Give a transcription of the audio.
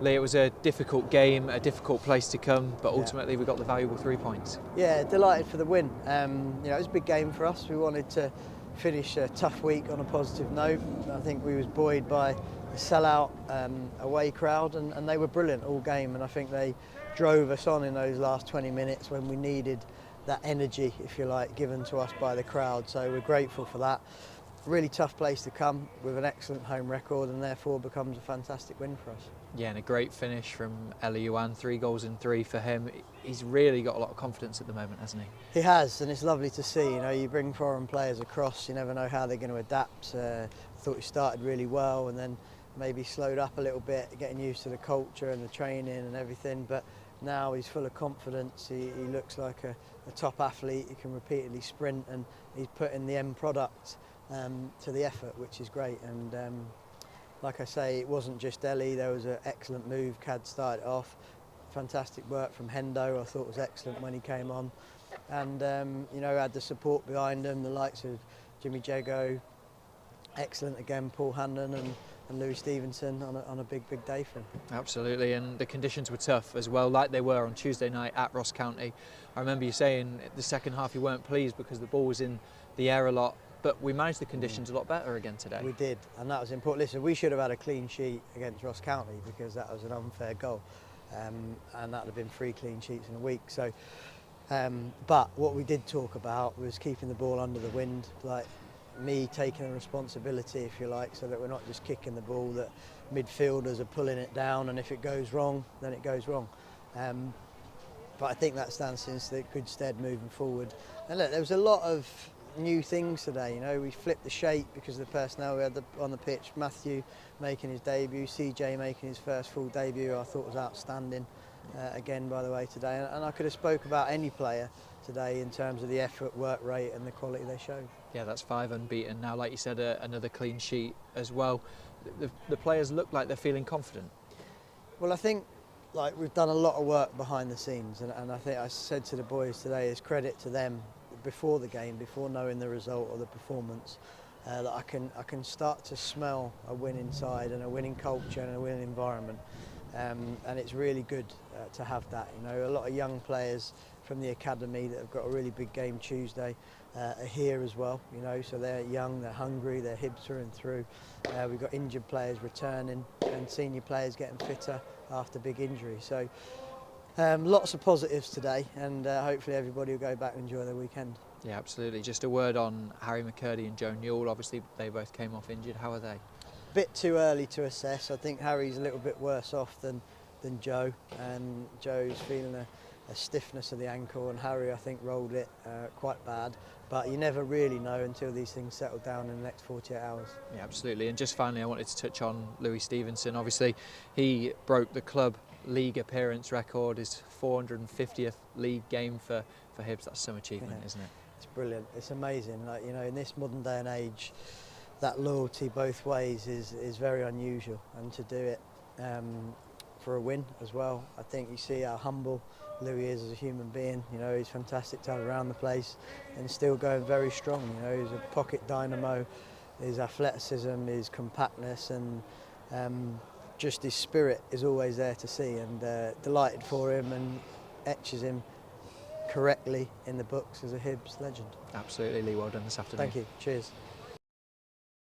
Lee, it was a difficult game, a difficult place to come, but ultimately we got the valuable 3 points. Yeah, delighted for the win. You know, it was a big game for us. We wanted to finish a tough week on a positive note. I think we was buoyed by the sellout away crowd, and they were brilliant all game, and I think they drove us on in those last 20 minutes when we needed that energy, if you like, given to us by the crowd. So we're grateful for that. Really tough place to come with an excellent home record, and therefore becomes a fantastic win for us. Yeah, and a great finish from Eli Yuan, 3 goals in 3 for him. He's really got a lot of confidence at the moment, hasn't he? He has, and it's lovely to see. You know, you bring foreign players across, you never know how they're going to adapt. I thought he started really well, and then maybe slowed up a little bit, getting used to the culture and the training and everything. But now he's full of confidence. He looks like a top athlete. He can repeatedly sprint, and he's putting the end product to the effort, which is great. And like I say, it wasn't just Ellie. There was an excellent move. Cad started off. Fantastic work from Hendo. I thought was excellent when he came on. And you know, had the support behind him, the likes of Jimmy Jago. Excellent again, Paul Hannon and Lewis Stevenson on a big day for him. Absolutely, and the conditions were tough as well, like they were on Tuesday night at Ross County. I remember you saying the second half you weren't pleased because the ball was in the air a lot, but we managed the conditions a lot better again today. We did, and that was important. Listen, we should have had a clean sheet against Ross County because that was an unfair goal, and that would have been 3 clean sheets in a week. So, but what we did talk about was keeping the ball under the wind, like me taking the responsibility, if you like, so that we're not just kicking the ball, that midfielders are pulling it down, and if it goes wrong, then it goes wrong. But I think that stands in good stead moving forward. And look, there was a lot of new things today. You know, we flipped the shape because of the personnel we had on the pitch. Matthew making his debut, CJ making his first full debut, I thought was outstanding again, by the way, today. And I could have spoke about any player today in terms of the effort, work rate and the quality they showed. Yeah, that's 5 unbeaten now. Like you said, another clean sheet as well. The players look like they're feeling confident. Well, I think like we've done a lot of work behind the scenes, and I think I said to the boys today, it's credit to them before the game, before knowing the result or the performance, that I can start to smell a winning side and a winning culture and a winning environment. And it's really good to have that. You know, a lot of young players from the academy that have got a really big game Tuesday are here as well. You know, so they're young, they're hungry, they're Hibs through and through. We've got injured players returning and senior players getting fitter after big injury. So lots of positives today, and hopefully everybody will go back and enjoy their weekend. Yeah, absolutely. Just a word on Harry McCurdy and Joe Newell. Obviously, they both came off injured. How are they? Bit too early to assess. I think Harry's a little bit worse off than Joe, and Joe's feeling a stiffness of the ankle, and Harry I think rolled it quite bad, but you never really know until these things settle down in the next 48 hours. Yeah, absolutely. And just finally I wanted to touch on Lewis Stevenson. Obviously he broke the club league appearance record, his 450th league game for Hibs. That's some achievement, isn't it? It's brilliant. It's amazing. Like, you know, in this modern day and age, that loyalty both ways is very unusual, and to do it for a win as well. I think you see how humble Louis is as a human being. You know, he's fantastic to have around the place and still going very strong. You know, he's a pocket dynamo. His athleticism, his compactness, and just his spirit is always there to see. And delighted for him, and etches him correctly in the books as a Hibs legend. Absolutely, Lee. Well done this afternoon. Thank you. Cheers.